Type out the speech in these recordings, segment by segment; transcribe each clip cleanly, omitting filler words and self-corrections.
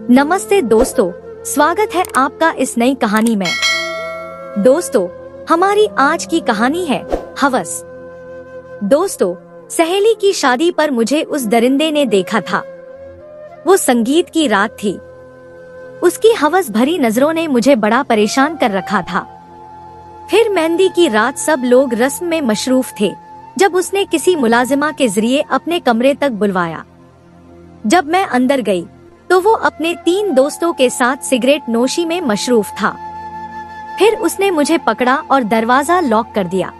नमस्ते दोस्तों, स्वागत है आपका इस नई कहानी में। दोस्तों, हमारी आज की कहानी है हवस। दोस्तों, सहेली की शादी पर मुझे उस दरिंदे ने देखा था। वो संगीत की रात थी। उसकी हवस भरी नजरों ने मुझे बड़ा परेशान कर रखा था। फिर मेहंदी की रात सब लोग रस्म में मशरूफ थे जब उसने किसी मुलाजिमा के जरिए अपने कमरे तक बुलवाया। जब मैं अंदर गई तो वो अपने 3 दोस्तों के साथ सिगरेट नोशी में मशरूफ था। फिर उसने मुझे पकड़ा और दरवाजा लॉक कर दिया।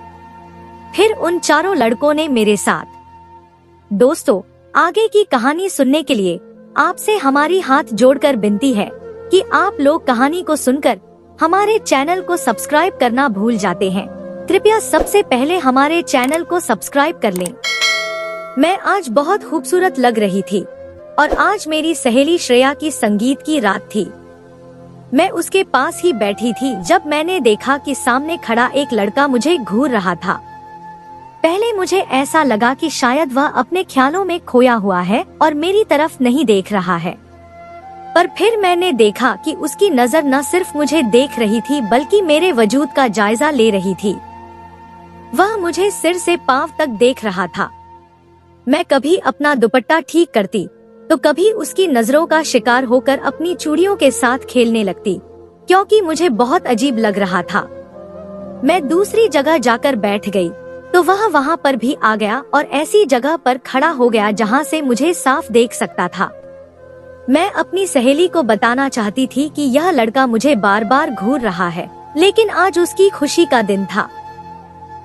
फिर उन चारों लड़कों ने मेरे साथ। दोस्तों, आगे की कहानी सुनने के लिए आपसे हमारी हाथ जोड़कर विनती है कि आप लोग कहानी को सुनकर हमारे चैनल को सब्सक्राइब करना भूल जाते हैं। कृपया सबसे पहले हमारे चैनल को सब्सक्राइब कर लें। मैं आज बहुत खूबसूरत लग रही थी और आज मेरी सहेली श्रेया की संगीत की रात थी। मैं उसके पास ही बैठी थी जब मैंने देखा कि सामने खड़ा एक लड़का मुझे घूर रहा था। पहले मुझे ऐसा लगा कि शायद वह अपने ख्यालों में खोया हुआ है और मेरी तरफ नहीं देख रहा है, पर फिर मैंने देखा कि उसकी नजर न सिर्फ मुझे देख रही थी बल्कि मेरे वजूद का जायजा ले रही थी। वह मुझे सिर से पांव तक देख रहा था। मैं कभी अपना दुपट्टा ठीक करती तो कभी उसकी नजरों का शिकार होकर अपनी चूड़ियों के साथ खेलने लगती, क्योंकि मुझे बहुत अजीब लग रहा था। मैं दूसरी जगह जाकर बैठ गई तो वह वहां पर भी आ गया और ऐसी जगह पर खड़ा हो गया जहां से मुझे साफ देख सकता था। मैं अपनी सहेली को बताना चाहती थी कि यह लड़का मुझे बार बार घूर रहा है, लेकिन आज उसकी खुशी का दिन था।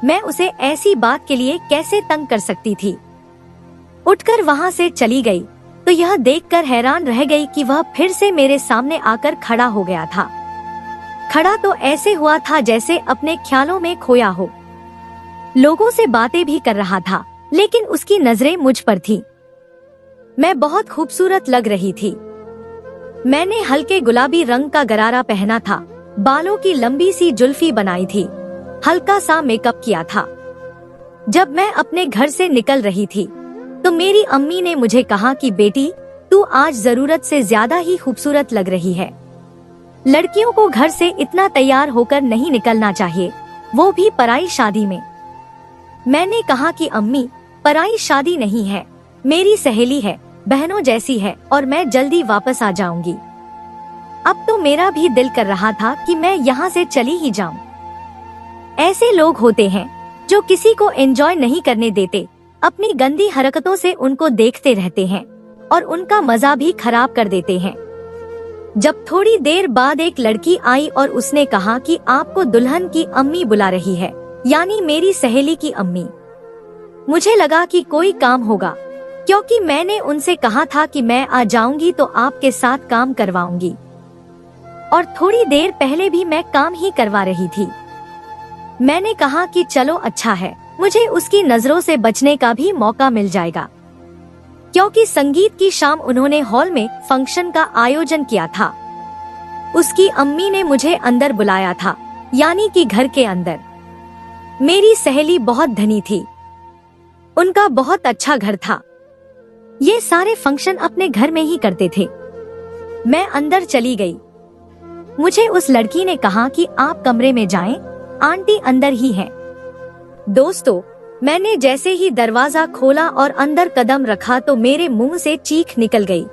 मैं उसे ऐसी बात के लिए कैसे तंग कर सकती थी। उठकर वहां से चली गई तो यह देखकर हैरान रह गई कि वह फिर से मेरे सामने आकर खड़ा हो गया था। खड़ा तो ऐसे हुआ था जैसे अपने ख्यालों में खोया हो। लोगों से बातें भी कर रहा था, लेकिन उसकी नजरें मुझ पर थी। मैं बहुत खूबसूरत लग रही थी। मैंने हल्के गुलाबी रंग का गरारा पहना था, बालों की लंबी सी जुल्फी बनाई थी, हल्का सा मेकअप किया था। जब मैं अपने घर से निकल रही थी तो मेरी अम्मी ने मुझे कहा कि बेटी, तू आज जरूरत से ज्यादा ही खूबसूरत लग रही है। लड़कियों को घर से इतना तैयार होकर नहीं निकलना चाहिए, वो भी पराई शादी में। मैंने कहा कि अम्मी, पराई शादी नहीं है, मेरी सहेली है, बहनों जैसी है और मैं जल्दी वापस आ जाऊंगी। अब तो मेरा भी दिल कर रहा था कि मैं यहाँ से चली ही जाऊं। ऐसे लोग होते हैं जो किसी को एंजॉय नहीं करने देते, अपनी गंदी हरकतों से उनको देखते रहते हैं और उनका मजा भी खराब कर देते हैं। जब थोड़ी देर बाद एक लड़की आई और उसने कहा कि आपको दुल्हन की अम्मी बुला रही है, यानी मेरी सहेली की अम्मी। मुझे लगा कि कोई काम होगा, क्योंकि मैंने उनसे कहा था कि मैं आ जाऊंगी तो आपके साथ काम करवाऊंगी, और थोड़ी देर पहले भी मैं काम ही करवा रही थी। मैंने कहा कि चलो अच्छा है, मुझे उसकी नजरों से बचने का भी मौका मिल जाएगा, क्योंकि संगीत की शाम उन्होंने हॉल में फंक्शन का आयोजन किया था। उसकी अम्मी ने मुझे अंदर बुलाया था, यानी कि घर के अंदर। मेरी सहेली बहुत धनी थी, उनका बहुत अच्छा घर था। ये सारे फंक्शन अपने घर में ही करते थे। मैं अंदर चली गई। मुझे उस लड़की ने कहा कि आप कमरे में जाएं, आंटी अंदर ही हैं। दोस्तों, मैंने जैसे ही दरवाजा खोला और अंदर कदम रखा तो मेरे मुंह से चीख निकल गई।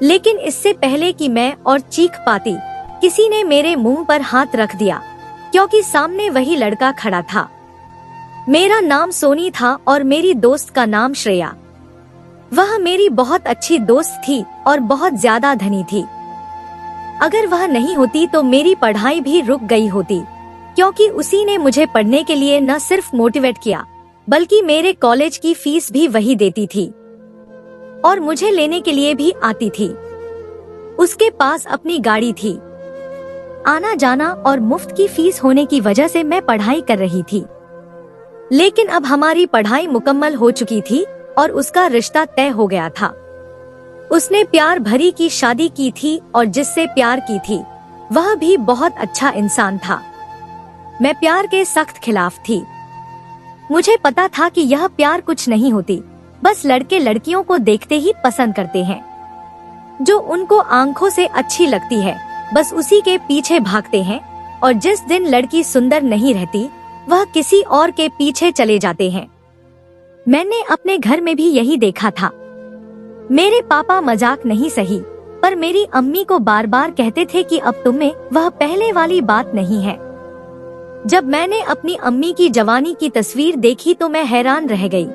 लेकिन इससे पहले कि मैं और चीख पाती, किसी ने मेरे मुंह पर हाथ रख दिया, क्योंकि सामने वही लड़का खड़ा था। मेरा नाम सोनी था और मेरी दोस्त का नाम श्रेया। वह मेरी बहुत अच्छी दोस्त थी और बहुत ज्यादा धनी थी। अगर वह नहीं होती तो मेरी पढ़ाई भी रुक गई होती, क्योंकि उसी ने मुझे पढ़ने के लिए न सिर्फ मोटिवेट किया बल्कि मेरे कॉलेज की फीस भी वही देती थी और मुझे लेने के लिए भी आती थी। उसके पास अपनी गाड़ी थी। आना जाना और मुफ्त की फीस होने की वजह से मैं पढ़ाई कर रही थी। लेकिन अब हमारी पढ़ाई मुकम्मल हो चुकी थी और उसका रिश्ता तय हो गया था। उसने प्यार भरी की शादी की थी और जिससे प्यार की थी वह भी बहुत अच्छा इंसान था। मैं प्यार के सख्त खिलाफ थी। मुझे पता था कि यह प्यार कुछ नहीं होती, बस लड़के लड़कियों को देखते ही पसंद करते हैं। जो उनको आंखों से अच्छी लगती है बस उसी के पीछे भागते हैं, और जिस दिन लड़की सुंदर नहीं रहती वह किसी और के पीछे चले जाते हैं। मैंने अपने घर में भी यही देखा था। मेरे पापा मजाक नहीं सही, पर मेरी अम्मी को बार बार कहते थे कि अब तुम में वह पहले वाली बात नहीं है। जब मैंने अपनी अम्मी की जवानी की तस्वीर देखी तो मैं हैरान रह गई।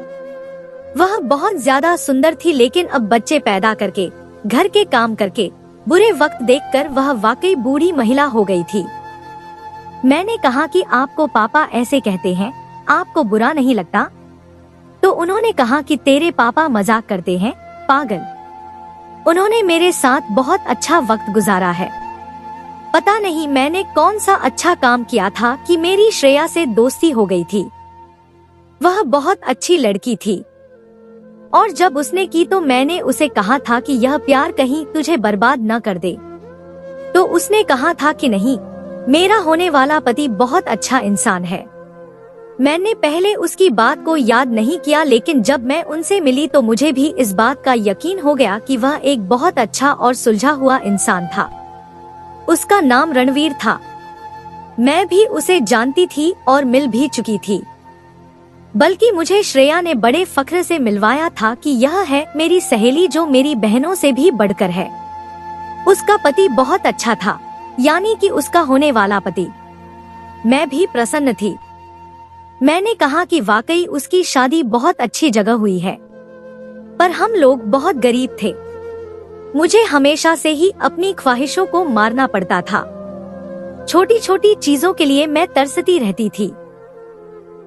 वह बहुत ज्यादा सुंदर थी, लेकिन अब बच्चे पैदा करके, घर के काम करके, बुरे वक्त देखकर वह वाकई बूढ़ी महिला हो गई थी। मैंने कहा कि आपको पापा ऐसे कहते हैं, आपको बुरा नहीं लगता? तो उन्होंने कहा कि तेरे पापा मजाक करते हैं, पागल। उन्होंने मेरे साथ बहुत अच्छा वक्त गुजारा है। पता नहीं मैंने कौन सा अच्छा काम किया था कि मेरी श्रेया से दोस्ती हो गई थी। वह बहुत अच्छी लड़की थी, और जब उसने की तो मैंने उसे कहा था कि यह प्यार कहीं तुझे बर्बाद न कर दे। तो उसने कहा था कि नहीं, मेरा होने वाला पति बहुत अच्छा इंसान है। मैंने पहले उसकी बात को याद नहीं किया, लेकिन जब मैं उनसे मिली तो मुझे भी इस बात का यकीन हो गया कि वह एक बहुत अच्छा और सुलझा हुआ इंसान था। उसका नाम रणवीर था। मैं भी उसे जानती थी और मिल भी चुकी थी, बल्कि मुझे श्रेया ने बड़े फख्र से मिलवाया था कि यह है मेरी सहेली जो मेरी बहनों से भी बढ़कर है। उसका पति बहुत अच्छा था, यानी कि उसका होने वाला पति। मैं भी प्रसन्न थी। मैंने कहा कि वाकई उसकी शादी बहुत अच्छी जगह हुई है, पर हम लोग बहुत गरीब थे। मुझे हमेशा से ही अपनी ख्वाहिशों को मारना पड़ता था। छोटी छोटी चीजों के लिए मैं तरसती रहती थी,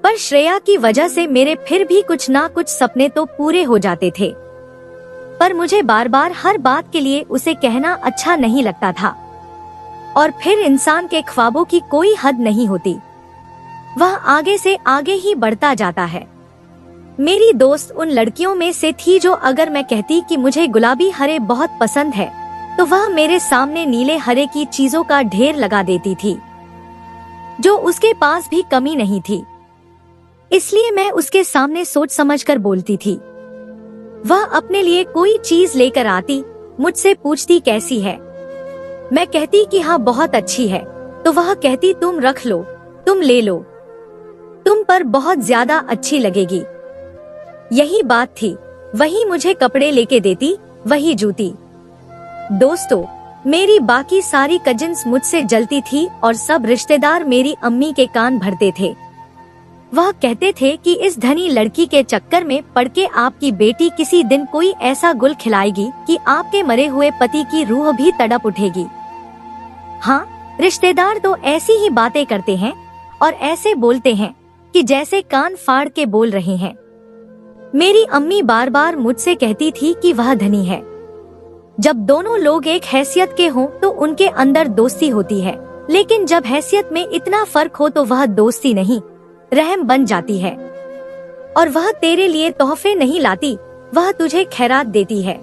पर श्रेया की वजह से मेरे फिर भी कुछ ना कुछ सपने तो पूरे हो जाते थे। पर मुझे बार बार हर बात के लिए उसे कहना अच्छा नहीं लगता था, और फिर इंसान के ख्वाबों की कोई हद नहीं होती, वह आगे से आगे ही बढ़ता जाता है। मेरी दोस्त उन लड़कियों में से थी जो अगर मैं कहती कि मुझे गुलाबी हरे बहुत पसंद है तो वह मेरे सामने नीले हरे की चीजों का ढेर लगा देती थी, जो उसके पास भी कमी नहीं थी। इसलिए मैं उसके सामने सोच समझकर बोलती थी। वह अपने लिए कोई चीज लेकर आती, मुझसे पूछती कैसी है। मैं कहती कि हाँ बहुत अच्छी है, तो वह कहती तुम रख लो, तुम ले लो, तुम पर बहुत ज्यादा अच्छी लगेगी। यही बात थी। वही मुझे कपड़े लेके देती, वही जूती। दोस्तों, मेरी बाकी सारी कजिन्स मुझसे जलती थी और सब रिश्तेदार मेरी अम्मी के कान भरते थे। वह कहते थे कि इस धनी लड़की के चक्कर में पड़ के आपकी बेटी किसी दिन कोई ऐसा गुल खिलाएगी कि आपके मरे हुए पति की रूह भी तड़प उठेगी। हाँ, रिश्तेदार तो ऐसी ही बातें करते हैं और ऐसे बोलते हैं कि जैसे कान फाड़ के बोल रहे हैं। मेरी अम्मी बार बार मुझसे कहती थी कि वह धनी है। जब दोनों लोग एक हैसियत के हों तो उनके अंदर दोस्ती होती है, लेकिन जब हैसियत में इतना फर्क हो तो वह दोस्ती नहीं, रहम बन जाती है। और वह तेरे लिए तोहफे नहीं लाती, वह तुझे खैरात देती है।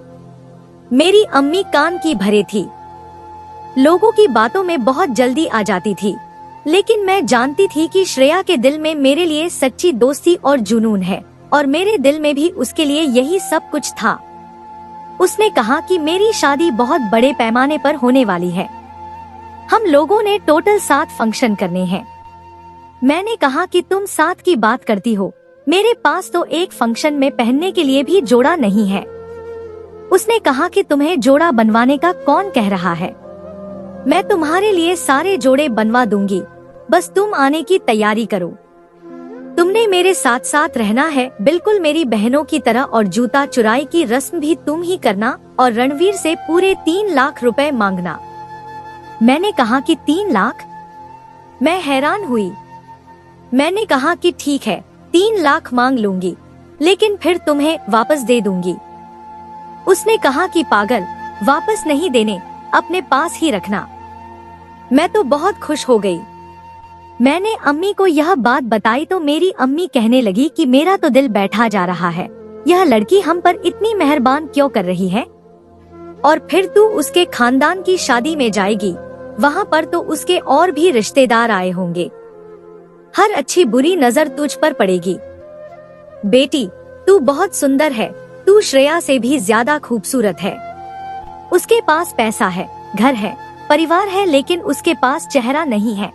मेरी अम्मी कान की भरे थी, लोगों की बातों में बहुत जल्दी आ जाती थी, लेकिन मैं जानती थी कि श्रेया के दिल में मेरे लिए सच्ची दोस्ती और जुनून है, और मेरे दिल में भी उसके लिए यही सब कुछ था। उसने कहा कि मेरी शादी बहुत बड़े पैमाने पर होने वाली है। हम लोगों ने टोटल 7 फंक्शन करने हैं। मैंने कहा कि तुम 7 की बात करती हो, मेरे पास तो एक फंक्शन में पहनने के लिए भी जोड़ा नहीं है। उसने कहा कि तुम्हें जोड़ा बनवाने का कौन कह रहा है, मैं तुम्हारे लिए सारे जोड़े बनवा दूंगी, बस तुम आने की तैयारी करो। तुमने मेरे साथ साथ रहना है, बिल्कुल मेरी बहनों की तरह, और जूता चुराई की रस्म भी तुम ही करना, और रणवीर से पूरे 3 लाख रुपए मांगना। मैंने कहा कि 3 लाख? मैं हैरान हुई। मैंने कहा कि ठीक है, 3 लाख मांग लूंगी, लेकिन फिर तुम्हें वापस दे दूंगी। उसने कहा कि पागल, वापस नहीं देने, अपने पास ही रखना। मैं तो बहुत खुश हो गई। मैंने अम्मी को यह बात बताई तो मेरी अम्मी कहने लगी कि मेरा तो दिल बैठा जा रहा है, यह लड़की हम पर इतनी मेहरबान क्यों कर रही है। और फिर तू उसके खानदान की शादी में जाएगी, वहाँ पर तो उसके और भी रिश्तेदार आए होंगे, हर अच्छी बुरी नजर तुझ पर पड़ेगी। बेटी, तू बहुत सुंदर है, तू श्रेया से भी ज्यादा खूबसूरत है। उसके पास पैसा है, घर है, परिवार है, लेकिन उसके पास चेहरा नहीं है।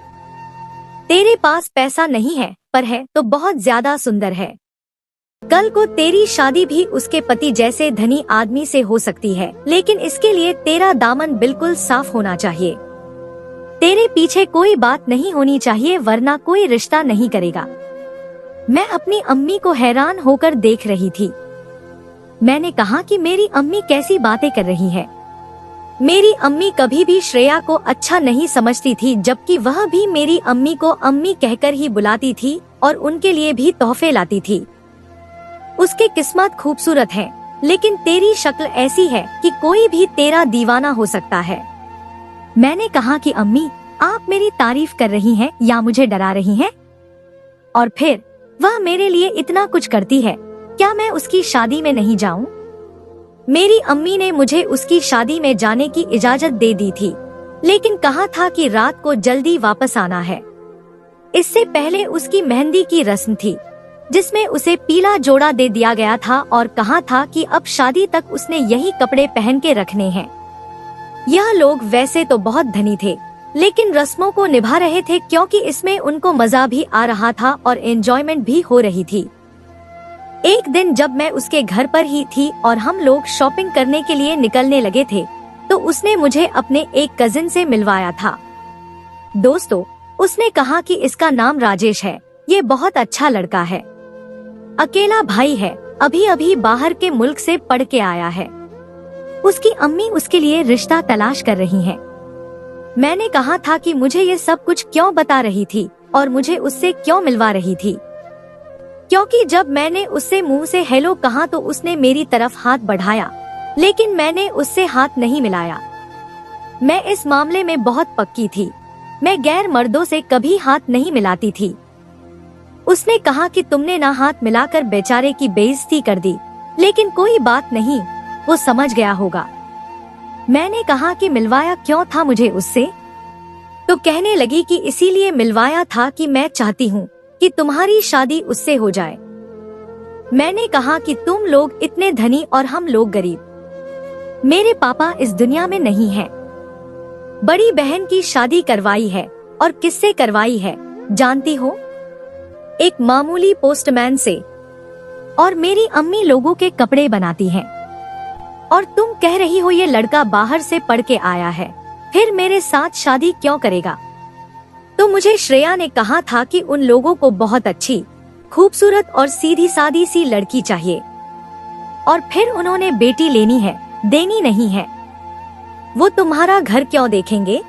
तेरे पास पैसा नहीं है, पर है तो बहुत ज्यादा सुंदर है। कल को तेरी शादी भी उसके पति जैसे धनी आदमी से हो सकती है, लेकिन इसके लिए तेरा दामन बिल्कुल साफ होना चाहिए। तेरे पीछे कोई बात नहीं होनी चाहिए, वरना कोई रिश्ता नहीं करेगा। मैं अपनी अम्मी को हैरान होकर देख रही थी। मैंने कहा कि मेरी अम्मी कैसी बातें कर रही है। मेरी अम्मी कभी भी श्रेया को अच्छा नहीं समझती थी, जबकि वह भी मेरी अम्मी को अम्मी कहकर ही बुलाती थी और उनके लिए भी तोहफे लाती थी। उसकी किस्मत खूबसूरत है, लेकिन तेरी शक्ल ऐसी है कि कोई भी तेरा दीवाना हो सकता है। मैंने कहा कि अम्मी, आप मेरी तारीफ कर रही हैं या मुझे डरा रही हैं? और फिर वह मेरे लिए इतना कुछ करती है, क्या मैं उसकी शादी में नहीं जाऊं? मेरी अम्मी ने मुझे उसकी शादी में जाने की इजाजत दे दी थी, लेकिन कहा था कि रात को जल्दी वापस आना है। इससे पहले उसकी मेहंदी की रस्म थी, जिसमें उसे पीला जोड़ा दे दिया गया था और कहा था कि अब शादी तक उसने यही कपड़े पहन के रखने हैं। यह लोग वैसे तो बहुत धनी थे, लेकिन रस्मों को निभा रहे थे क्योंकि इसमें उनको मजा भी आ रहा था और एंजॉयमेंट भी हो रही थी। एक दिन जब मैं उसके घर पर ही थी और हम लोग शॉपिंग करने के लिए निकलने लगे थे, तो उसने मुझे अपने एक कजिन से मिलवाया था। दोस्तों, उसने कहा कि इसका नाम राजेश है, ये बहुत अच्छा लड़का है, अकेला भाई है, अभी अभी बाहर के मुल्क से पढ़ के आया है। उसकी अम्मी उसके लिए रिश्ता तलाश कर रही हैं। मैंने कहा था कि मुझे ये सब कुछ क्यों बता रही थी और मुझे उससे क्यों मिलवा रही थी, क्योंकि जब मैंने उससे मुंह से हेलो कहा तो उसने मेरी तरफ हाथ बढ़ाया, लेकिन मैंने उससे हाथ नहीं मिलाया। मैं इस मामले में बहुत पक्की थी, मैं गैर मर्दों से कभी हाथ नहीं मिलाती थी। उसने कहा कि तुमने ना हाथ मिलाकर बेचारे की बेइज्जती कर दी, लेकिन कोई बात नहीं, वो समझ गया होगा। मैंने कहा कि मिलवाया क्यों था मुझे उससे? तो कहने लगी कि इसीलिए मिलवाया था कि मैं चाहती हूँ कि तुम्हारी शादी उससे हो जाए। मैंने कहा कि तुम लोग इतने धनी और हम लोग गरीब। मेरे पापा इस दुनिया में नहीं हैं। बड़ी बहन की शादी करवाई है, और किससे करवाई है जानती हो? एक मामूली पोस्टमैन से। और मेरी अम्मी लोगों के कपड़े बनाती हैं। और तुम कह रही हो ये लड़का बाहर से पढ़ के आया है, फिर मेरे साथ शादी क्यों करेगा? तो मुझे श्रेया ने कहा था कि उन लोगों को बहुत अच्छी, खूबसूरत और सीधी सादी सी लड़की चाहिए, और फिर उन्होंने बेटी लेनी है, देनी नहीं है। वो तुम्हारा घर क्यों देखेंगे?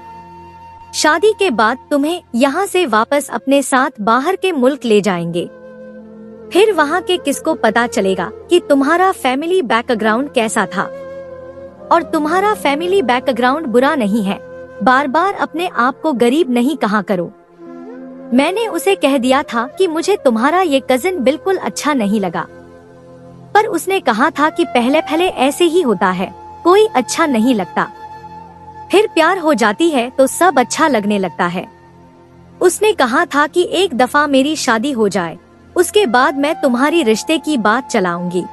शादी के बाद तुम्हें यहाँ से वापस अपने साथ बाहर के मुल्क ले जाएंगे। फिर वहाँ के किसको पता चलेगा कि तुम्हारा फैमिली बैकग्राउंड कैसा था। और तुम्हारा फैमिली बैकग्राउंड बुरा नहीं है, बार बार अपने आप को गरीब नहीं कहा करो। मैंने उसे कह दिया था कि मुझे तुम्हारा ये कजिन बिल्कुल अच्छा नहीं लगा, पर उसने कहा था कि पहले पहले ऐसे ही होता है, कोई अच्छा नहीं लगता, फिर प्यार हो जाती है तो सब अच्छा लगने लगता है। उसने कहा था कि एक दफा मेरी शादी हो जाए, उसके बाद मैं तुम्हारी रिश्ते की बात चलाऊंगी।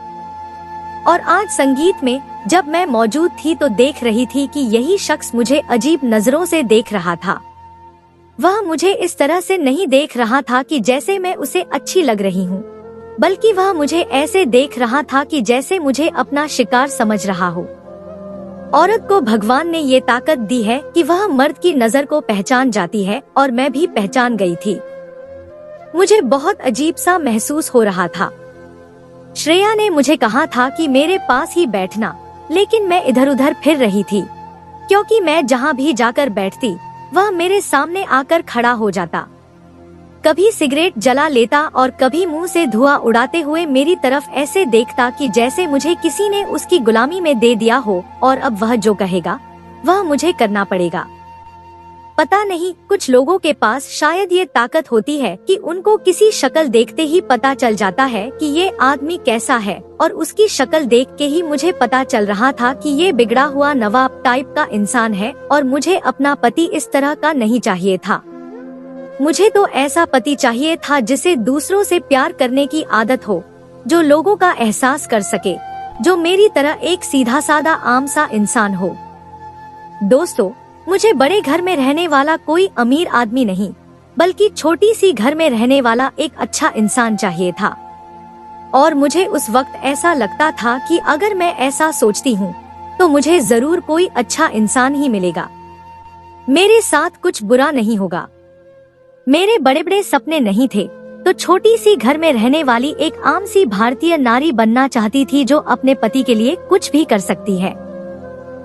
और आज संगीत में जब मैं मौजूद थी तो देख रही थी कि यही शख्स मुझे अजीब नजरों से देख रहा था। वह मुझे इस तरह से नहीं देख रहा था कि जैसे मैं उसे अच्छी लग रही हूँ, बल्कि वह मुझे ऐसे देख रहा था कि जैसे मुझे अपना शिकार समझ रहा हो। औरत को भगवान ने ये ताकत दी है कि वह मर्द की नजर को पहचान जाती है, और मैं भी पहचान गई थी। मुझे बहुत अजीब सा महसूस हो रहा था। श्रेया ने मुझे कहा था कि मेरे पास ही बैठना, लेकिन मैं इधर उधर फिर रही थी, क्योंकि मैं जहाँ भी जाकर बैठती वह मेरे सामने आकर खड़ा हो जाता। कभी सिगरेट जला लेता और कभी मुंह से धुआं उड़ाते हुए मेरी तरफ ऐसे देखता कि जैसे मुझे किसी ने उसकी गुलामी में दे दिया हो, और अब वह जो कहेगा वह मुझे करना पड़ेगा। पता नहीं, कुछ लोगों के पास शायद ये ताकत होती है कि उनको किसी शक्ल देखते ही पता चल जाता है कि ये आदमी कैसा है, और उसकी शक्ल देख के ही मुझे पता चल रहा था कि ये बिगड़ा हुआ नवाब टाइप का इंसान है, और मुझे अपना पति इस तरह का नहीं चाहिए था। मुझे तो ऐसा पति चाहिए था जिसे दूसरों से प्यार करने की आदत हो, जो लोगों का एहसास कर सके, जो मेरी तरह एक सीधा सादा आम सा इंसान हो, दोस्तों, मुझे बड़े घर में रहने वाला कोई अमीर आदमी नहीं, बल्कि छोटी सी घर में रहने वाला एक अच्छा इंसान चाहिए था। और मुझे उस वक्त ऐसा लगता था कि अगर मैं ऐसा सोचती हूँ तो मुझे जरूर कोई अच्छा इंसान ही मिलेगा, मेरे साथ कुछ बुरा नहीं होगा। मेरे बड़े बड़े सपने नहीं थे, तो छोटी सी घर में रहने वाली एक आम सी भारतीय नारी बनना चाहती थी जो अपने पति के लिए कुछ भी कर सकती है।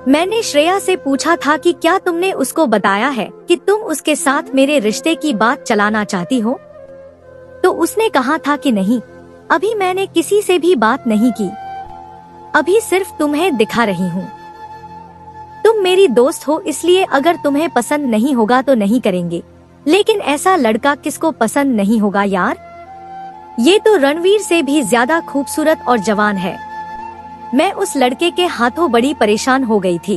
मैंने श्रेया से पूछा था कि क्या तुमने उसको बताया है कि तुम उसके साथ मेरे रिश्ते की बात चलाना चाहती हो? तो उसने कहा था कि नहीं, अभी मैंने किसी से भी बात नहीं की, अभी सिर्फ तुम्हें दिखा रही हूँ। तुम मेरी दोस्त हो, इसलिए अगर तुम्हें पसंद नहीं होगा तो नहीं करेंगे, लेकिन ऐसा लड़का किसको पसंद नहीं होगा यार? ये तो रणवीर से भी ज्यादा खूबसूरत और जवान है। मैं उस लड़के के हाथों बड़ी परेशान हो गई थी।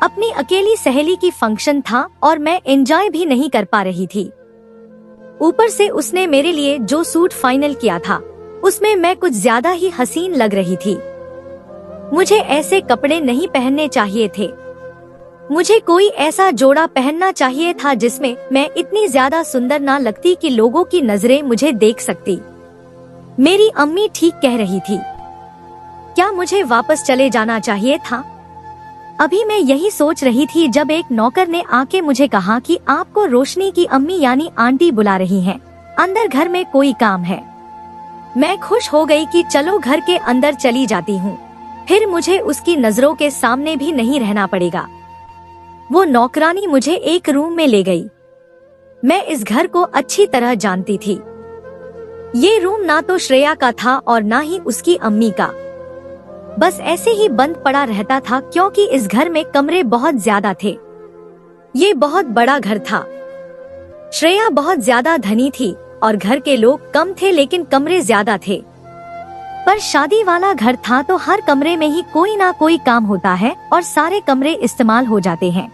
अपनी अकेली सहेली की फंक्शन था और मैं एंजॉय भी नहीं कर पा रही थी। ऊपर से उसने मेरे लिए जो सूट फाइनल किया था उसमें मैं कुछ ज्यादा ही हसीन लग रही थी। मुझे ऐसे कपड़े नहीं पहनने चाहिए थे। मुझे कोई ऐसा जोड़ा पहनना चाहिए था जिसमें मैं इतनी ज्यादा सुंदर ना लगती कि लोगों की नजरें मुझे देख सकती। मेरी अम्मी ठीक कह रही थी। क्या मुझे वापस चले जाना चाहिए था? अभी मैं यही सोच रही थी जब एक नौकर ने आके मुझे कहा कि आपको रोशनी की अम्मी यानी आंटी बुला रही हैं। अंदर घर में कोई काम है। मैं खुश हो गई कि चलो घर के अंदर चली जाती हूँ, फिर मुझे उसकी नजरों के सामने भी नहीं रहना पड़ेगा। वो नौकरानी मुझे एक रूम में ले गई। मैं इस घर को अच्छी तरह जानती थी। ये रूम ना तो श्रेया का था और ना ही उसकी अम्मी का, बस ऐसे ही बंद पड़ा रहता था क्योंकि इस घर में कमरे बहुत ज्यादा थे। ये बहुत बड़ा घर था। श्रेया बहुत ज्यादा धनी थी और घर के लोग कम थे, लेकिन कमरे ज्यादा थे। पर शादी वाला घर था तो हर कमरे में ही कोई ना कोई काम होता है और सारे कमरे इस्तेमाल हो जाते हैं।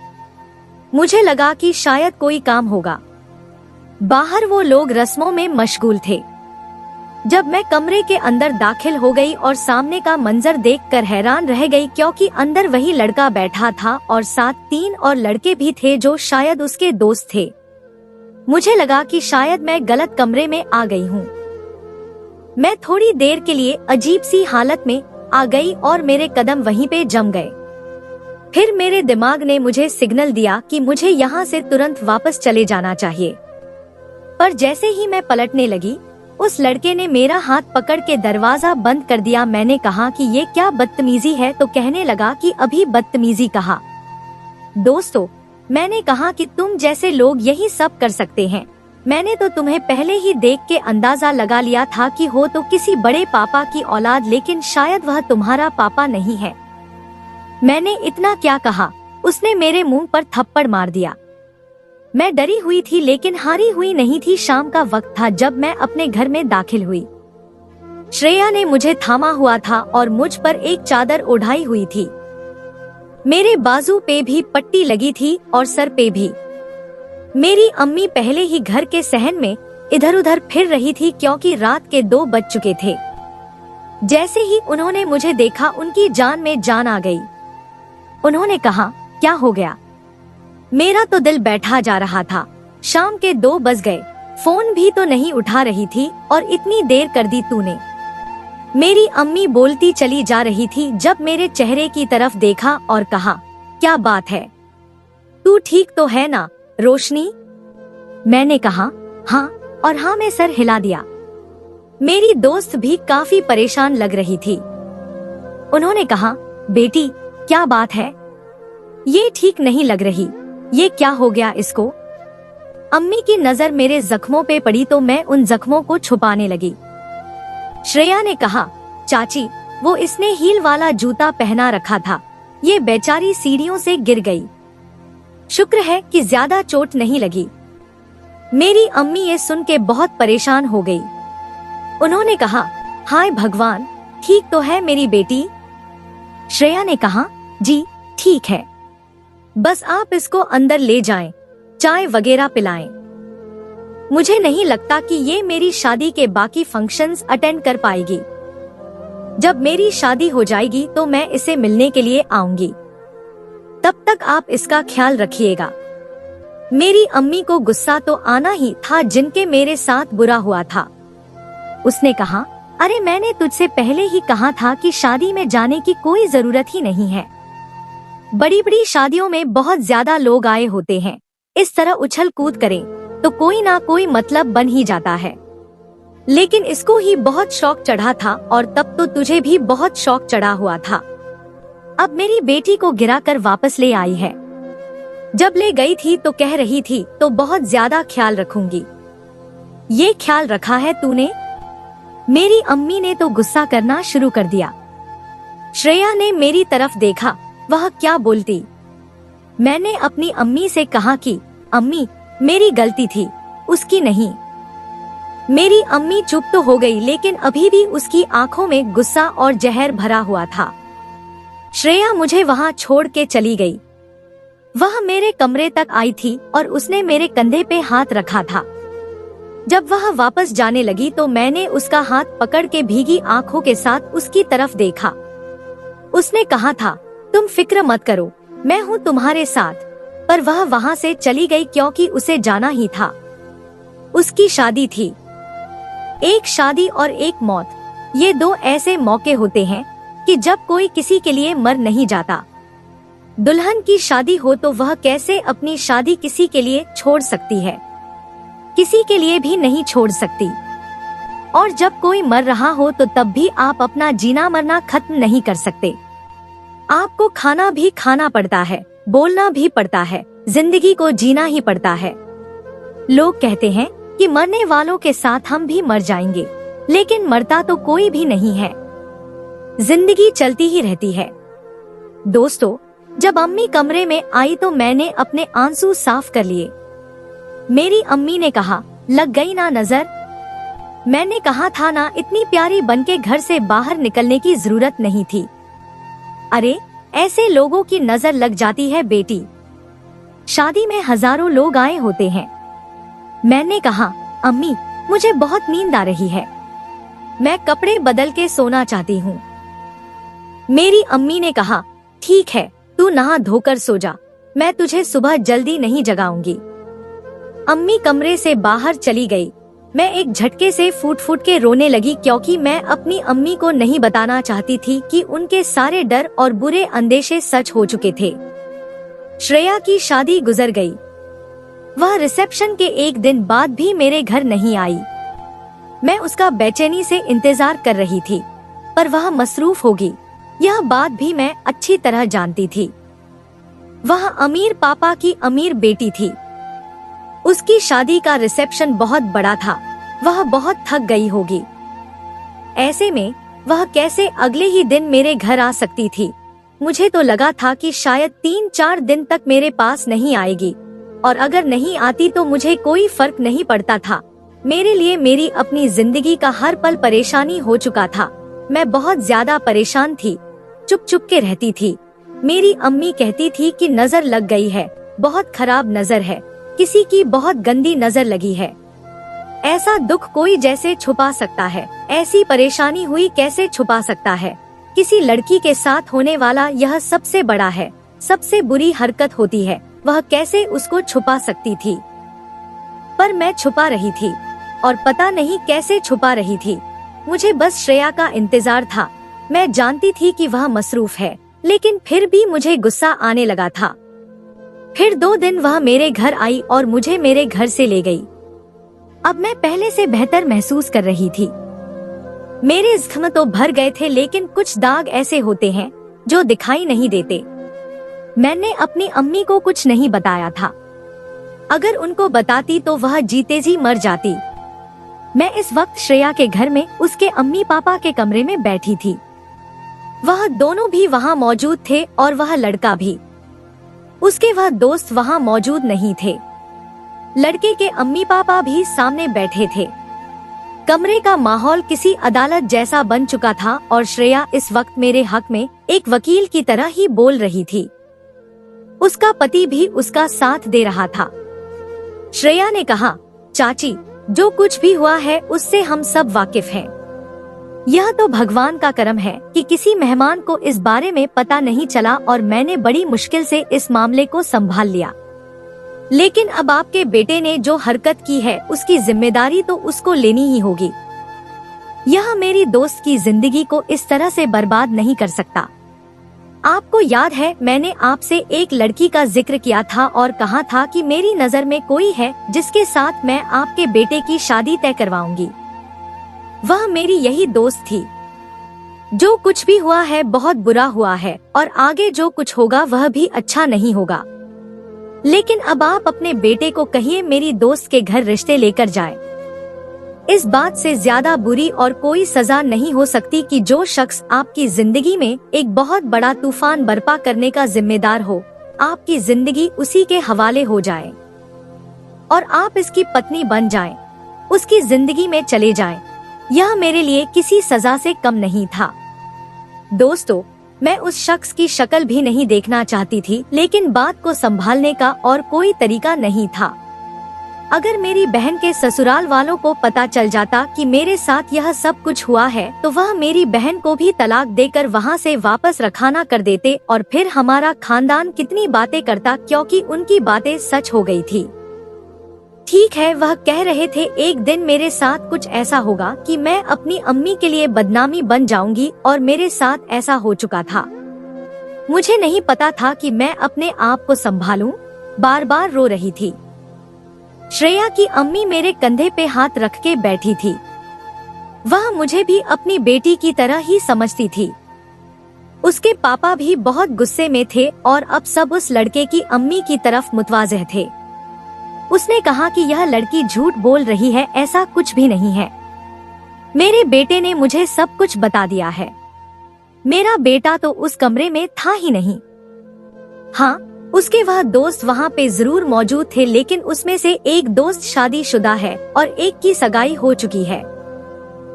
मुझे लगा कि शायद कोई काम होगा। बाहर वो लोग रस्मों में मशगूल थे। जब मैं कमरे के अंदर दाखिल हो गई और सामने का मंजर देखकर हैरान रह गई, क्योंकि अंदर वही लड़का बैठा था और साथ 3 और लड़के भी थे जो शायद उसके दोस्त थे। मुझे लगा कि शायद मैं गलत कमरे में आ गई हूँ। मैं थोड़ी देर के लिए अजीब सी हालत में आ गई और मेरे कदम वहीं पे जम गए। फिर मेरे दिमाग ने मुझे सिग्नल दिया कि मुझे यहाँ से तुरंत वापस चले जाना चाहिए। पर जैसे ही मैं पलटने लगी, उस लड़के ने मेरा हाथ पकड़ के दरवाजा बंद कर दिया। मैंने कहा कि ये क्या बदतमीजी है, तो कहने लगा कि अभी बदतमीजी कहा। दोस्तों, मैंने कहा कि तुम जैसे लोग यही सब कर सकते हैं। मैंने तो तुम्हें पहले ही देख के अंदाजा लगा लिया था कि हो तो किसी बड़े पापा की औलाद, लेकिन शायद वह तुम्हारा पापा नहीं है। मैंने इतना क्या कहा, उसने मेरे मुंह पर थप्पड़ मार दिया। मैं डरी हुई थी लेकिन हारी हुई नहीं थी। शाम का वक्त था जब मैं अपने घर में दाखिल हुई। श्रेया ने मुझे थामा हुआ था और मुझ पर एक चादर ओढ़ाई हुई थी। मेरे बाजू पे भी पट्टी लगी थी और सर पे भी। मेरी अम्मी पहले ही घर के सहन में इधर उधर फिर रही थी क्योंकि रात के 2 बज चुके थे। जैसे ही उन्होंने मुझे देखा, उनकी जान में जान आ गई। उन्होंने कहा, क्या हो गया? मेरा तो दिल बैठा जा रहा था। शाम के 2 बज गए, फोन भी तो नहीं उठा रही थी और इतनी देर कर दी तूने। मेरी अम्मी बोलती चली जा रही थी जब मेरे चेहरे की तरफ देखा और कहा, क्या बात है, तू ठीक तो है ना रोशनी? मैंने कहा हाँ, और हाँ में सर हिला दिया। मेरी दोस्त भी काफी परेशान लग रही थी। उन्होंने कहा, बेटी क्या बात है? ये ठीक नहीं लग रही, ये क्या हो गया इसको? अम्मी की नजर मेरे जख्मों पे पड़ी तो मैं उन जख्मों को छुपाने लगी। श्रेया ने कहा, चाची वो इसने हील वाला जूता पहना रखा था, ये बेचारी सीढ़ियों से गिर गई। शुक्र है कि ज्यादा चोट नहीं लगी। मेरी अम्मी ये सुन के बहुत परेशान हो गई। उन्होंने कहा, हाय भगवान, ठीक तो है मेरी बेटी? श्रेया ने कहा, जी ठीक है, बस आप इसको अंदर ले जाएं, चाय वगैरह पिलाएं। मुझे नहीं लगता कि ये मेरी शादी के बाकी फंक्शंस अटेंड कर पाएगी। जब मेरी शादी हो जाएगी तो मैं इसे मिलने के लिए आऊंगी। तब तक तक आप इसका ख्याल रखिएगा। मेरी अम्मी को गुस्सा तो आना ही था जिनके मेरे साथ बुरा हुआ था। उसने कहा, अरे मैंने तुझसे पहले ही कहा था कि शादी में जाने की कोई जरूरत ही नहीं है। बड़ी बड़ी शादियों में बहुत ज्यादा लोग आए होते हैं, इस तरह उछल कूद करें तो कोई ना कोई मतलब बन ही जाता है। लेकिन इसको ही बहुत शौक चढ़ा था और तब तो तुझे भी बहुत शौक चढ़ा हुआ था। अब मेरी बेटी को गिरा कर वापस ले आई है। जब ले गई थी तो कह रही थी तो बहुत ज्यादा ख्याल रखूंगी। ये ख्याल रखा है तूने? मेरी अम्मी ने तो गुस्सा करना शुरू कर दिया। श्रेया ने मेरी तरफ देखा, वह क्या बोलती। मैंने अपनी अम्मी से कहा कि अम्मी मेरी गलती थी, उसकी नहीं। मेरी अम्मी चुप तो हो गई लेकिन अभी भी उसकी आंखों में गुस्सा और जहर भरा हुआ था। श्रेया मुझे वहां छोड़ के चली गई। वह मेरे कमरे तक आई थी और उसने मेरे कंधे पे हाथ रखा था। जब वह वापस जाने लगी तो मैंने उसका हाथ पकड़ के भीगी आंखों के साथ उसकी तरफ देखा। उसने कहा था, तुम फिक्र मत करो, मैं हूँ तुम्हारे साथ। पर वह वहां से चली गई क्योंकि उसे जाना ही था। उसकी शादी थी। एक शादी और एक मौत, ये दो ऐसे मौके होते हैं कि जब कोई किसी के लिए मर नहीं जाता। दुल्हन की शादी हो तो वह कैसे अपनी शादी किसी के लिए छोड़ सकती है? किसी के लिए भी नहीं छोड़ सकती। और जब कोई मर रहा हो तो तब भी आप अपना जीना मरना खत्म नहीं कर सकते। आपको खाना भी खाना पड़ता है, बोलना भी पड़ता है, जिंदगी को जीना ही पड़ता है। लोग कहते हैं कि मरने वालों के साथ हम भी मर जाएंगे, लेकिन मरता तो कोई भी नहीं है। जिंदगी चलती ही रहती है। दोस्तों, जब अम्मी कमरे में आई तो मैंने अपने आंसू साफ कर लिए। मेरी अम्मी ने कहा, लग गई ना नजर? मैंने कहा था ना, इतनी प्यारी बनके घर से बाहर निकलने की जरूरत नहीं थी। अरे ऐसे लोगों की नजर लग जाती है बेटी। शादी में हजारों लोग आए होते हैं। मैंने कहा, अम्मी मुझे बहुत नींद आ रही है, मैं कपड़े बदल के सोना चाहती हूँ। मेरी अम्मी ने कहा, ठीक है, तू नहा धोकर सो जा, मैं तुझे सुबह जल्दी नहीं जगाऊंगी। अम्मी कमरे से बाहर चली गई। मैं एक झटके से फूट फूट के रोने लगी क्योंकि मैं अपनी अम्मी को नहीं बताना चाहती थी कि उनके सारे डर और बुरे अंदेशे सच हो चुके थे। श्रेया की शादी गुजर गई। वह रिसेप्शन के एक दिन बाद भी मेरे घर नहीं आई। मैं उसका बेचैनी से इंतजार कर रही थी, पर वह मसरूफ होगी, यह बात भी मैं अच्छी तरह जानती थी। वह अमीर पापा की अमीर बेटी थी। उसकी शादी का रिसेप्शन बहुत बड़ा था। वह बहुत थक गई होगी। ऐसे में वह कैसे अगले ही दिन मेरे घर आ सकती थी? मुझे तो लगा था कि शायद 3-4 दिन तक मेरे पास नहीं आएगी, और अगर नहीं आती तो मुझे कोई फर्क नहीं पड़ता था। मेरे लिए मेरी अपनी जिंदगी का हर पल परेशानी हो चुका था। मैं बहुत ज्यादा परेशान थी, चुप चुप के रहती थी। मेरी अम्मी कहती थी कि नजर लग गई है, बहुत खराब नजर है, किसी की बहुत गंदी नजर लगी है। ऐसा दुख कोई जैसे छुपा सकता है, ऐसी परेशानी हुई कैसे छुपा सकता है? किसी लड़की के साथ होने वाला यह सबसे बड़ा है, सबसे बुरी हरकत होती है, वह कैसे उसको छुपा सकती थी? पर मैं छुपा रही थी, और पता नहीं कैसे छुपा रही थी। मुझे बस श्रेया का इंतजार था। मैं जानती थी कि वह मसरूफ है, लेकिन फिर भी मुझे गुस्सा आने लगा था। फिर 2 दिन वह मेरे घर आई और मुझे मेरे घर से ले गई। अब मैं पहले से बेहतर महसूस कर रही थी। मेरे जख्म तो भर गए थे, लेकिन कुछ दाग ऐसे होते हैं जो दिखाई नहीं देते। मैंने अपनी अम्मी को कुछ नहीं बताया था। अगर उनको बताती तो वह जीते जी मर जाती। मैं इस वक्त श्रेया के घर में उसके अम्मी पापा के कमरे में बैठी थी। वह दोनों भी वहाँ मौजूद थे और वह लड़का भी। उसके वह दोस्त वहाँ मौजूद नहीं थे। लड़के के अम्मी पापा भी सामने बैठे थे। कमरे का माहौल किसी अदालत जैसा बन चुका था और श्रेया इस वक्त मेरे हक में एक वकील की तरह ही बोल रही थी। उसका पति भी उसका साथ दे रहा था। श्रेया ने कहा, चाची, जो कुछ भी हुआ है उससे हम सब वाकिफ हैं। यह तो भगवान का करम है कि किसी मेहमान को इस बारे में पता नहीं चला और मैंने बड़ी मुश्किल से इस मामले को संभाल लिया। लेकिन अब आपके बेटे ने जो हरकत की है उसकी जिम्मेदारी तो उसको लेनी ही होगी। यह मेरी दोस्त की जिंदगी को इस तरह से बर्बाद नहीं कर सकता। आपको याद है मैंने आपसे एक लड़की का जिक्र किया था और कहा था कि मेरी नजर में कोई है जिसके साथ मैं आपके बेटे की शादी तय करवाऊंगी। वह मेरी यही दोस्त थी। जो कुछ भी हुआ है बहुत बुरा हुआ है और आगे जो कुछ होगा वह भी अच्छा नहीं होगा। लेकिन अब आप अपने बेटे को कहिए मेरी दोस्त के घर रिश्ते लेकर जाए। इस बात से ज्यादा बुरी और कोई सजा नहीं हो सकती कि जो शख्स आपकी जिंदगी में एक बहुत बड़ा तूफान बर्पा करने का जिम्मेदार हो, आपकी जिंदगी उसी के हवाले हो जाए और आप इसकी पत्नी बन जाएं, उसकी जिंदगी में चले जाएं। यह मेरे लिए किसी सजा से कम नहीं था। दोस्तों, मैं उस शख्स की शक्ल भी नहीं देखना चाहती थी, लेकिन बात को संभालने का और कोई तरीका नहीं था। अगर मेरी बहन के ससुराल वालों को पता चल जाता कि मेरे साथ यह सब कुछ हुआ है तो वह मेरी बहन को भी तलाक देकर वहाँ से वापस रखाना कर देते और फिर हमारा खानदान कितनी बातें करता, क्योंकि उनकी बातें सच हो गई थी। ठीक है, वह कह रहे थे एक दिन मेरे साथ कुछ ऐसा होगा कि मैं अपनी अम्मी के लिए बदनामी बन जाऊंगी और मेरे साथ ऐसा हो चुका था। मुझे नहीं पता था कि मैं अपने आप को संभालूं। बार बार रो रही थी। श्रेया की अम्मी मेरे कंधे पे हाथ रख के बैठी थी। वह मुझे भी अपनी बेटी की तरह ही समझती थी। उसके पापा भी बहुत गुस्से में थे और अब सब उस लड़के की अम्मी की तरफ मुतवाज़ह थे। उसने कहा कि यह लड़की झूठ बोल रही है, ऐसा कुछ भी नहीं है। मेरे बेटे ने मुझे सब कुछ बता दिया है। मेरा बेटा तो उस कमरे में था ही नहीं। हाँ, उसके वह दोस्त वहाँ पे जरूर मौजूद थे, लेकिन उसमें से एक दोस्त शादीशुदा है और एक की सगाई हो चुकी है।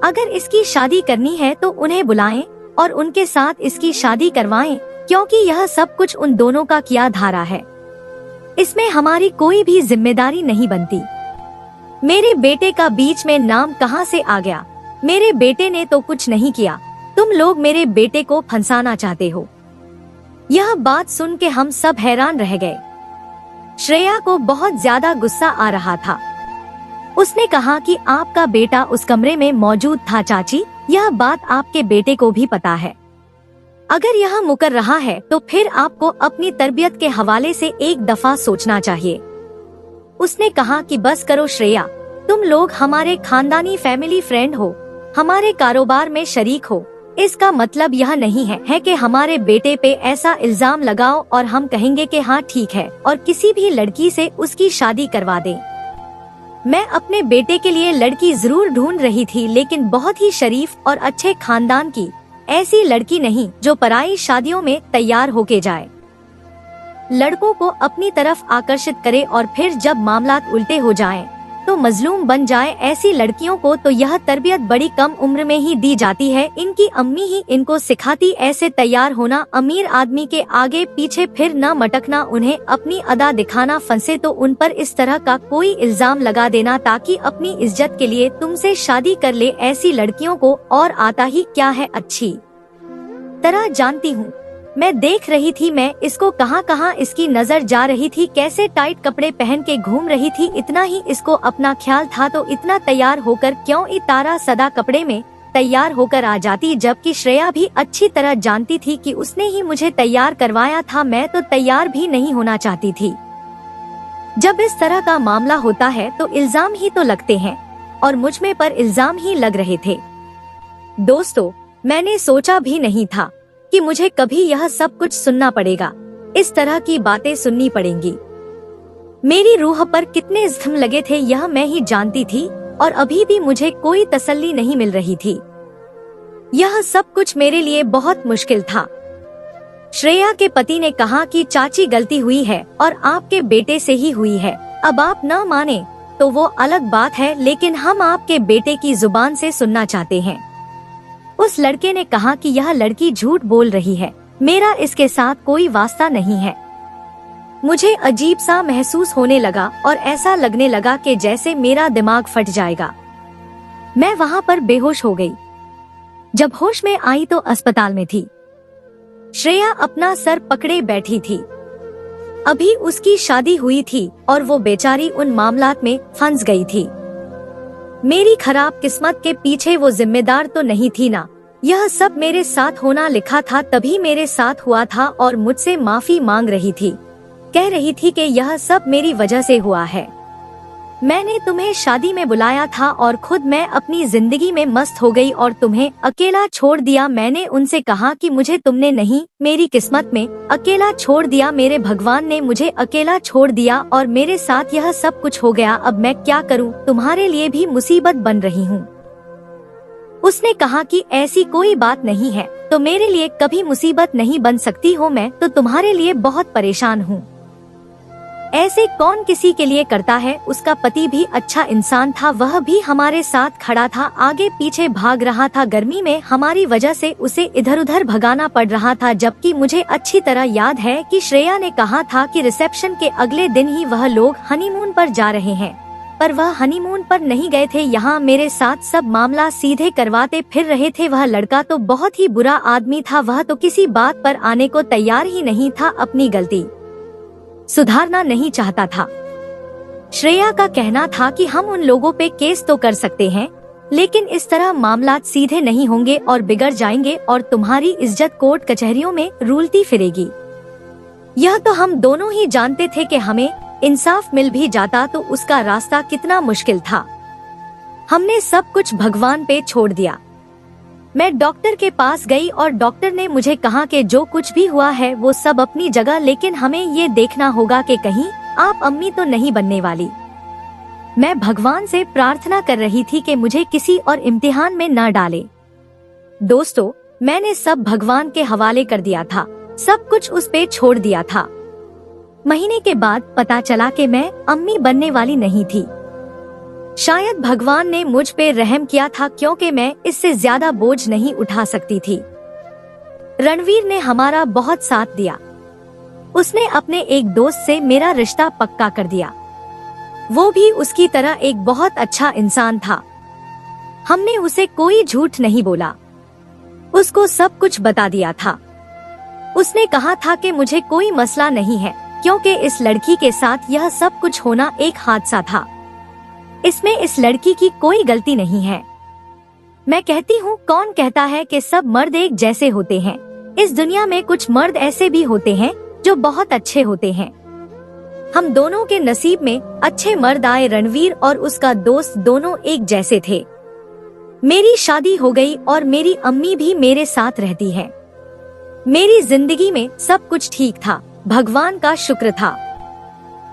अगर इसकी शादी करनी है तो उन्हें बुलाएं और उनके साथ इसकी शादी करवाएं, क्योंकि यह सब कुछ उन दोनों का किया धारा है। इसमें हमारी कोई भी जिम्मेदारी नहीं बनती। मेरे बेटे का बीच में नाम कहाँ से आ गया? मेरे बेटे ने तो कुछ नहीं किया। तुम लोग मेरे बेटे को फंसाना चाहते हो। यह बात सुन के हम सब हैरान रह गए। श्रेया को बहुत ज्यादा गुस्सा आ रहा था। उसने कहा कि आपका बेटा उस कमरे में मौजूद था चाची, यह बात आपके बेटे को भी पता है। अगर यह मुकर रहा है तो फिर आपको अपनी तरबियत के हवाले से एक दफा सोचना चाहिए। उसने कहा कि बस करो श्रेया, तुम लोग हमारे खानदानी फैमिली फ्रेंड हो, हमारे कारोबार में शरीक हो। इसका मतलब यह नहीं है कि हमारे बेटे पे ऐसा इल्जाम लगाओ और हम कहेंगे कि हाँ ठीक है और किसी भी लड़की से उसकी शादी करवा दें। मैं अपने बेटे के लिए लड़की जरूर ढूंढ रही थी, लेकिन बहुत ही शरीफ और अच्छे खानदान की, ऐसी लड़की नहीं जो पराई शादियों में तैयार होके जाए, लड़कों को अपनी तरफ आकर्षित करे और फिर जब मामलात उल्टे हो जाएं, तो मजलूम बन जाए। ऐसी लड़कियों को तो यह तरबियत बड़ी कम उम्र में ही दी जाती है। इनकी अम्मी ही इनको सिखाती ऐसे तैयार होना, अमीर आदमी के आगे पीछे फिर न मटकना, उन्हें अपनी अदा दिखाना, फंसे तो उन पर इस तरह का कोई इल्जाम लगा देना ताकि अपनी इज्जत के लिए तुमसे शादी कर ले। ऐसी लड़कियों को और आता ही क्या है अच्छी तरह जानती हूँ। मैं देख रही थी मैं इसको कहाँ इसकी नजर जा रही थी, कैसे टाइट कपड़े पहन के घूम रही थी। इतना ही इसको अपना ख्याल था तो इतना तैयार होकर क्यों तारा सदा कपड़े में तैयार होकर आ जाती, जबकि श्रेया भी अच्छी तरह जानती थी कि उसने ही मुझे तैयार करवाया था। मैं तो तैयार भी नहीं होना चाहती थी। जब इस तरह का मामला होता है तो इल्जाम ही तो लगते हैं और मुझ में पर इल्जाम ही लग रहे थे। दोस्तों, मैंने सोचा भी नहीं था कि मुझे कभी यह सब कुछ सुनना पड़ेगा, इस तरह की बातें सुननी पड़ेंगी। मेरी रूह पर कितने जख्म लगे थे यह मैं ही जानती थी और अभी भी मुझे कोई तसल्ली नहीं मिल रही थी। यह सब कुछ मेरे लिए बहुत मुश्किल था। श्रेया के पति ने कहा कि चाची गलती हुई है और आपके बेटे से ही हुई है। अब आप न माने तो वो अलग बात है, लेकिन हम आपके बेटे की जुबान से सुनना चाहते हैं। उस लड़के ने कहा कि यह लड़की झूठ बोल रही है, मेरा इसके साथ कोई वास्ता नहीं है। मुझे अजीब सा महसूस होने लगा और ऐसा लगने लगा कि जैसे मेरा दिमाग फट जाएगा। मैं वहाँ पर बेहोश हो गई। जब होश में आई तो अस्पताल में थी। श्रेया अपना सर पकड़े बैठी थी। अभी उसकी शादी हुई थी और वो बेचारी उन मामलात में फंस गई थी। मेरी खराब किस्मत के पीछे वो जिम्मेदार तो नहीं थी ना। यह सब मेरे साथ होना लिखा था, तभी मेरे साथ हुआ था और मुझसे माफी मांग रही थी। कह रही थी कि यह सब मेरी वजह से हुआ है। मैंने तुम्हें शादी में बुलाया था और खुद मैं अपनी जिंदगी में मस्त हो गई और तुम्हें अकेला छोड़ दिया। मैंने उनसे कहा कि मुझे तुमने नहीं, मेरी किस्मत में अकेला छोड़ दिया। मेरे भगवान ने मुझे अकेला छोड़ दिया और मेरे साथ यह सब कुछ हो गया। अब मैं क्या करूं? तुम्हारे लिए भी मुसीबत बन रही हूं। उसने कहा कि ऐसी कोई बात नहीं है, तो मेरे लिए कभी मुसीबत नहीं बन सकती हो। मैं तो तुम्हारे लिए बहुत परेशान हूँ। ऐसे कौन किसी के लिए करता है? उसका पति भी अच्छा इंसान था, वह भी हमारे साथ खड़ा था, आगे पीछे भाग रहा था। गर्मी में हमारी वजह से उसे इधर उधर भगाना पड़ रहा था। जबकि मुझे अच्छी तरह याद है कि श्रेया ने कहा था कि रिसेप्शन के अगले दिन ही वह लोग हनीमून पर जा रहे हैं, पर वह हनीमून पर नहीं गए थे। यहाँ मेरे साथ सब मामला सीधे करवाते फिर रहे थे। वह लड़का तो बहुत ही बुरा आदमी था, वह तो किसी बात पर आने को तैयार ही नहीं था, अपनी गलती सुधारना नहीं चाहता था। श्रेया का कहना था कि हम उन लोगों पे केस तो कर सकते हैं, लेकिन इस तरह मामला सीधे नहीं होंगे और बिगड़ जाएंगे और तुम्हारी इज्जत कोर्ट कचहरियों में रूलती फिरेगी। यह तो हम दोनों ही जानते थे कि हमें इंसाफ मिल भी जाता तो उसका रास्ता कितना मुश्किल था। हमने सब कुछ भगवान पे छोड़ दिया। मैं डॉक्टर के पास गई और डॉक्टर ने मुझे कहा कि जो कुछ भी हुआ है वो सब अपनी जगह, लेकिन हमें ये देखना होगा कि कहीं आप अम्मी तो नहीं बनने वाली। मैं भगवान से प्रार्थना कर रही थी कि मुझे किसी और इम्तिहान में न डाले। दोस्तों, मैंने सब भगवान के हवाले कर दिया था, सब कुछ उस पे छोड़ दिया था। महीने के बाद पता चला कि मैं अम्मी बनने वाली नहीं थी। शायद भगवान ने मुझ पे रहम किया था, क्योंकि मैं इससे ज्यादा बोझ नहीं उठा सकती थी। रणवीर ने हमारा बहुत साथ दिया। उसने अपने एक दोस्त से मेरा रिश्ता पक्का कर दिया। वो भी उसकी तरह एक बहुत अच्छा इंसान था। हमने उसे कोई झूठ नहीं बोला, उसको सब कुछ बता दिया था। उसने कहा था कि मुझे कोई मसला नहीं है, क्योंकि इस लड़की के साथ यह सब कुछ होना एक हादसा था। इसमें इस लड़की की कोई गलती नहीं है। मैं कहती हूँ, कौन कहता है कि सब मर्द एक जैसे होते हैं? इस दुनिया में कुछ मर्द ऐसे भी होते हैं जो बहुत अच्छे होते हैं। हम दोनों के नसीब में अच्छे मर्द आए। रणवीर और उसका दोस्त दोनों एक जैसे थे। मेरी शादी हो गई और मेरी अम्मी भी मेरे साथ रहती है। मेरी जिंदगी में सब कुछ ठीक था, भगवान का शुक्र था।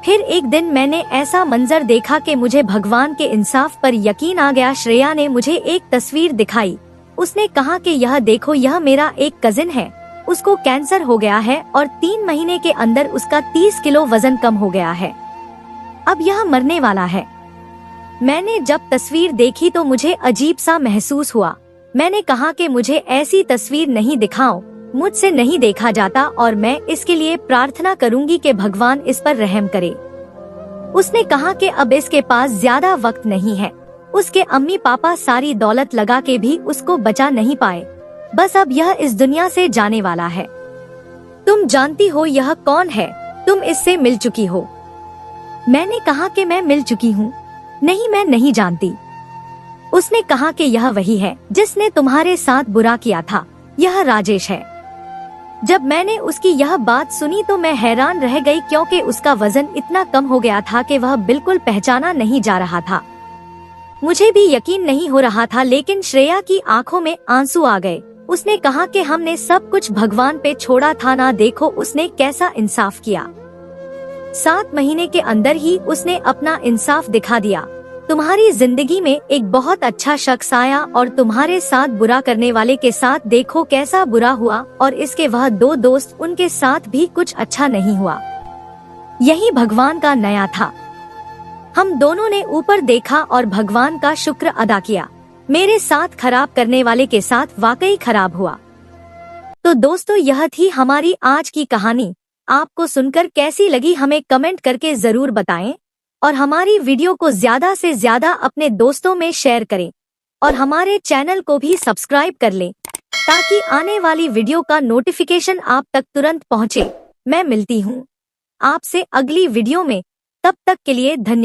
फिर एक दिन मैंने ऐसा मंजर देखा कि मुझे भगवान के इंसाफ पर यकीन आ गया। श्रेया ने मुझे एक तस्वीर दिखाई। उसने कहा कि यह देखो, यह मेरा एक कजिन है, उसको कैंसर हो गया है और 3 महीने के अंदर उसका 30 किलो वजन कम हो गया है। अब यह मरने वाला है। मैंने जब तस्वीर देखी तो मुझे अजीब सा महसूस हुआ। मैंने कहा कि मुझे ऐसी तस्वीर नहीं दिखाओ, मुझसे नहीं देखा जाता और मैं इसके लिए प्रार्थना करूंगी कि भगवान इस पर रहम करे। उसने कहा कि अब इसके पास ज्यादा वक्त नहीं है। उसके अम्मी पापा सारी दौलत लगा के भी उसको बचा नहीं पाए। बस अब यह इस दुनिया से जाने वाला है। तुम जानती हो यह कौन है? तुम इससे मिल चुकी हो? मैंने कहा कि मैं मिल चुकी हूँ। नहीं, मैं नहीं जानती। उसने कहा कि यह वही है जिसने तुम्हारे साथ बुरा किया था, यह राजेश है। जब मैंने उसकी यह बात सुनी तो मैं हैरान रह गई, क्योंकि उसका वजन इतना कम हो गया था कि वह बिल्कुल पहचाना नहीं जा रहा था। मुझे भी यकीन नहीं हो रहा था, लेकिन श्रेया की आंखों में आंसू आ गए। उसने कहा कि हमने सब कुछ भगवान पे छोड़ा था ना, देखो उसने कैसा इंसाफ किया। 7 महीने के अंदर ही उसने अपना इंसाफ दिखा दिया। तुम्हारी जिंदगी में एक बहुत अच्छा शख्स आया और तुम्हारे साथ बुरा करने वाले के साथ देखो कैसा बुरा हुआ, और इसके वह 2 दोस्त, उनके साथ भी कुछ अच्छा नहीं हुआ। यही भगवान का नया था। हम दोनों ने ऊपर देखा और भगवान का शुक्र अदा किया। मेरे साथ खराब करने वाले के साथ वाकई खराब हुआ। तो दोस्तों, यह थी हमारी आज की कहानी। आपको सुनकर कैसी लगी हमें कमेंट करके जरूर बताएं और हमारी वीडियो को ज्यादा से ज्यादा अपने दोस्तों में शेयर करें। और हमारे चैनल को भी सब्सक्राइब कर लें ताकि आने वाली वीडियो का नोटिफिकेशन आप तक तुरंत पहुंचे। मैं मिलती हूँ आपसे अगली वीडियो में, तब तक के लिए धन्यवाद।